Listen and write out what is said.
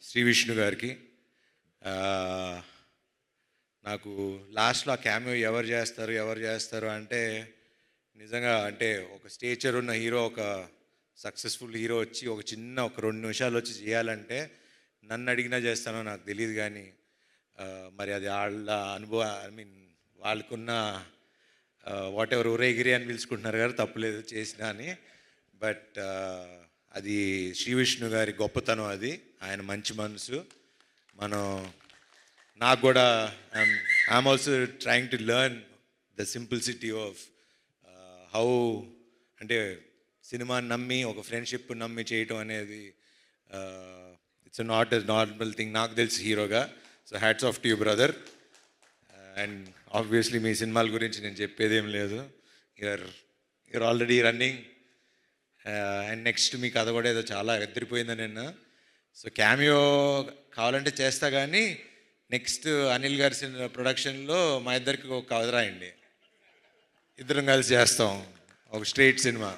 శ్రీ విష్ణు గారికి. నాకు లాస్ట్లో ఆ క్యామియో ఎవరు చేస్తారు అంటే నిజంగా అంటే ఒక స్టేచర్ ఉన్న హీరో, ఒక సక్సెస్ఫుల్ హీరో వచ్చి ఒక 2 నిమిషాలు వచ్చి చేయాలంటే నన్ను అడిగినా చేస్తానో నాకు తెలియదు. కానీ మరి అది వాళ్ళ అనుభవం, ఐ మీన్ వాళ్ళకున్న వాట్ ఎవర్ ఊరేగిరి అని పిలుచుకుంటున్నారు కదా, తప్పులేదు చేసినా అని. బట్ అది శ్రీ విష్ణు గారి గొప్పతనం, అది ఆయన మంచి మనసు. నాకు కూడా I'm also trying to learn the simplicity of how, అంటే సినిమాని నమ్మి ఒక ఫ్రెండ్షిప్ నమ్మి చేయటం అనేది it's not a normal thing నాకు తెలిసి హీరోగా. So hats off to you brother. And obviously మీ సినిమాల గురించి నేను చెప్పేదేం లేదు, you're already running. And next మీ కథ కూడా ఏదో చాలా ఎదిరిపోయిందని నిన్న. సో క్యామియో కావాలంటే చేస్తా, కానీ నెక్స్ట్ అనిల్ గారి ప్రొడక్షన్లో మా ఇద్దరికి ఒక కథ రాయండి, ఇద్దరం కలిసి చేస్తాం ఒక స్ట్రైట్ సినిమా.